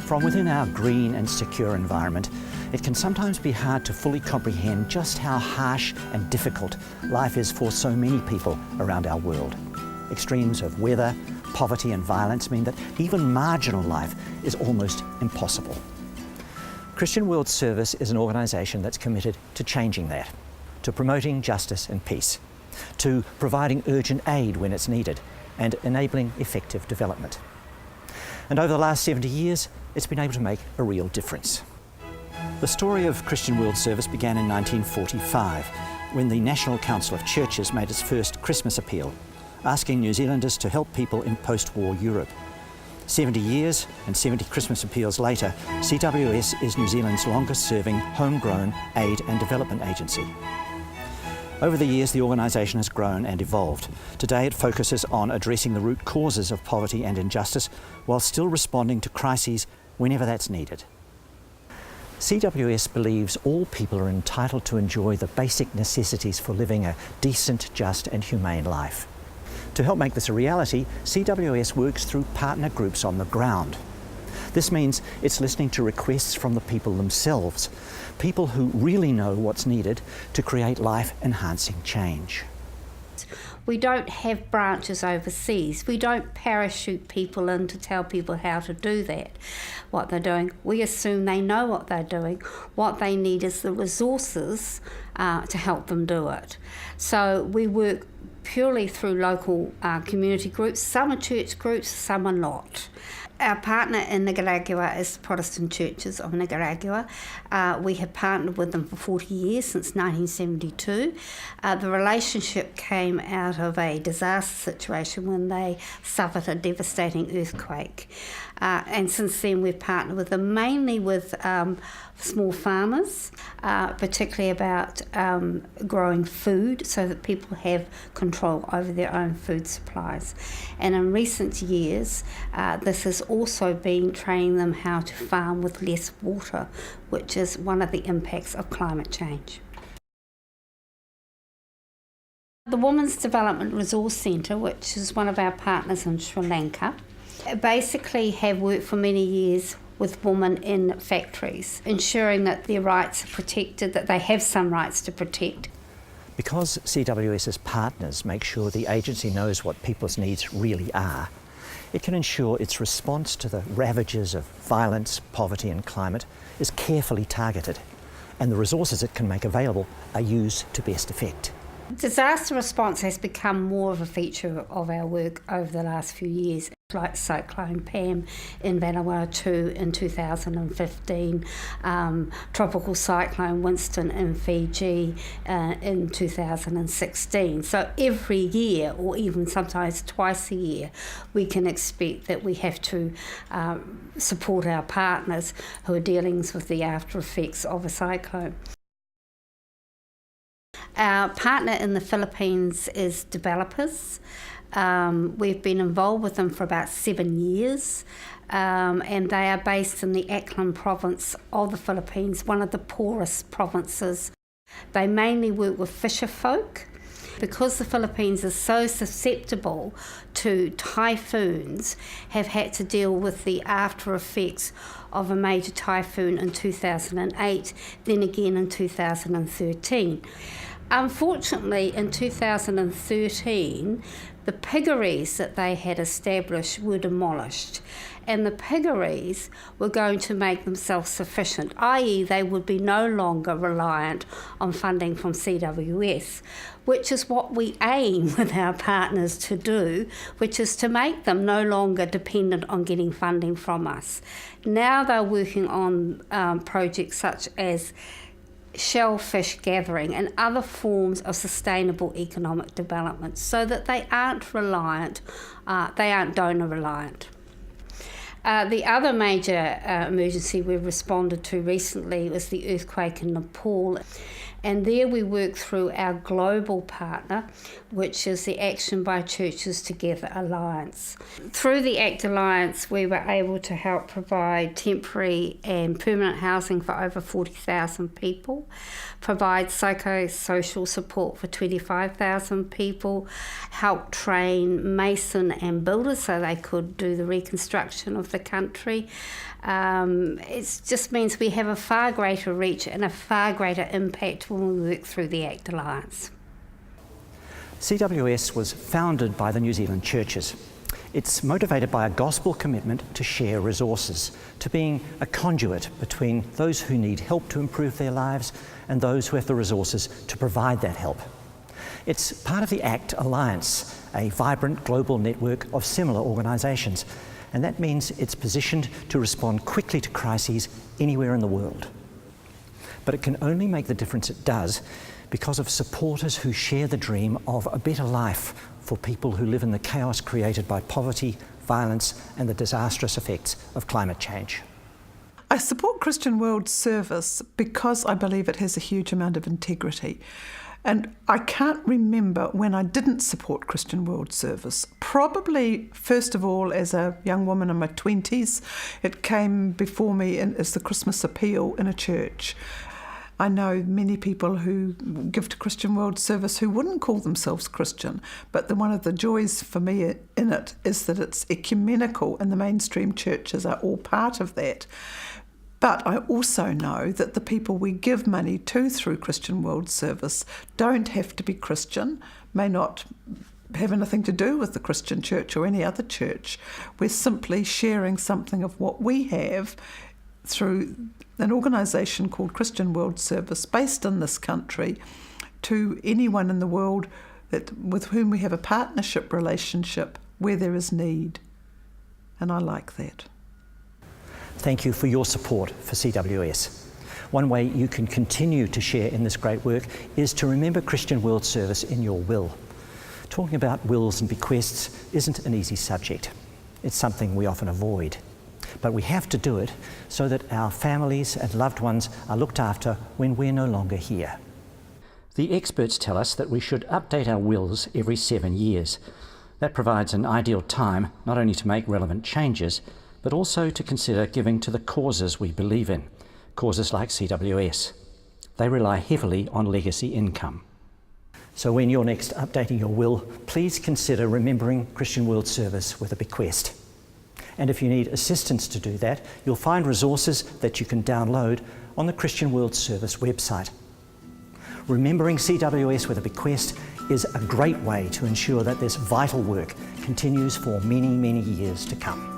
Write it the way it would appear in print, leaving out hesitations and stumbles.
From within our green and secure environment, it can sometimes be hard to fully comprehend just how harsh and difficult life is for so many people around our world. Extremes of weather, poverty and violence mean that even marginal life is almost impossible. Christian World Service is an organisation that's committed to changing that, to promoting justice and peace, to providing urgent aid when it's needed, and enabling effective development. And over the last 70 years, it's been able to make a real difference. The story of Christian World Service began in 1945, when the National Council of Churches made its first Christmas appeal, asking New Zealanders to help people in post-war Europe. 70 years and 70 Christmas appeals later, CWS is New Zealand's longest-serving homegrown aid and development agency. Over the years, the organisation has grown and evolved. Today, it focuses on addressing the root causes of poverty and injustice, while still responding to crises whenever that's needed. CWS believes all people are entitled to enjoy the basic necessities for living a decent, just and humane life. To help make this a reality, CWS works through partner groups on the ground. This means it's listening to requests from the people themselves, people who really know what's needed to create life-enhancing change. We don't have branches overseas. We don't parachute people in to tell people how to do that, what they're doing. We assume they know what they're doing. What they need is the resources to help them do it. So we work purely through local community groups. Some are church groups, some are not. Our partner in Nicaragua is the Protestant Churches of Nicaragua. We have partnered with them for 40 years, since 1972. The relationship came out of a disaster situation when they suffered a devastating earthquake. And since then we've partnered with them, mainly with small farmers, particularly about growing food so that people have control over their own food supplies. And in recent years, this has also been training them how to farm with less water, which is one of the impacts of climate change. The Women's Development Resource Centre, which is one of our partners in Sri Lanka, basically have worked for many years with women in factories, ensuring that their rights are protected, that they have some rights to protect. Because CWS's partners make sure the agency knows what people's needs really are, it can ensure its response to the ravages of violence, poverty and climate is carefully targeted, and the resources it can make available are used to best effect. Disaster response has become more of a feature of our work over the last few years, like Cyclone Pam in Vanuatu in 2015, Tropical Cyclone Winston in Fiji in 2016. So every year, or even sometimes twice a year, we can expect that we have to support our partners who are dealing with the after effects of a cyclone. Our partner in the Philippines is developers. We've been involved with them for about 7 years, and they are based in the Aklan province of the Philippines, one of the poorest provinces. They mainly work with fisher folk. Because the Philippines is so susceptible to typhoons, have had to deal with the after effects of a major typhoon in 2008, then again in 2013. Unfortunately, in 2013, the piggeries that they had established were demolished, and the piggeries were going to make them self-sufficient, i.e. they would be no longer reliant on funding from CWS, which is what we aim with our partners to do, which is to make them no longer dependent on getting funding from us. Now they're working on projects such as shellfish gathering and other forms of sustainable economic development, so that they aren't reliant, they aren't donor reliant. The other major emergency we responded to recently was the earthquake in Nepal. And there we work through our global partner, which is the Action by Churches Together Alliance. Through the ACT Alliance, we were able to help provide temporary and permanent housing for over 40,000 people, provide psychosocial support for 25,000 people, help train mason and builders so they could do the reconstruction of the country. It just means we have a far greater reach and a far greater impact when we work through the ACT Alliance. CWS was founded by the New Zealand churches. It's motivated by a gospel commitment to share resources, to being a conduit between those who need help to improve their lives and those who have the resources to provide that help. It's part of the ACT Alliance, a vibrant global network of similar organisations, and that means it's positioned to respond quickly to crises anywhere in the world. But it can only make the difference it does because of supporters who share the dream of a better life for people who live in the chaos created by poverty, violence, and the disastrous effects of climate change. I support Christian World Service because I believe it has a huge amount of integrity. And I can't remember when I didn't support Christian World Service. Probably, first of all, as a young woman in my 20s, it came before me as the Christmas appeal in a church. I know many people who give to Christian World Service who wouldn't call themselves Christian, but one of the joys for me in it is that it's ecumenical and the mainstream churches are all part of that. But I also know that the people we give money to through Christian World Service don't have to be Christian, may not have anything to do with the Christian church or any other church. We're simply sharing something of what we have through an organisation called Christian World Service based in this country to anyone in the world with whom we have a partnership relationship where there is need. And I like that. Thank you for your support for CWS. One way you can continue to share in this great work is to remember Christian World Service in your will. Talking about wills and bequests isn't an easy subject. It's something we often avoid. But we have to do it so that our families and loved ones are looked after when we're no longer here. The experts tell us that we should update our wills every 7 years. That provides an ideal time not only to make relevant changes, but also to consider giving to the causes we believe in, causes like CWS. They rely heavily on legacy income. So when you're next updating your will, please consider remembering Christian World Service with a bequest. And if you need assistance to do that, you'll find resources that you can download on the Christian World Service website. Remembering CWS with a bequest is a great way to ensure that this vital work continues for many, many years to come.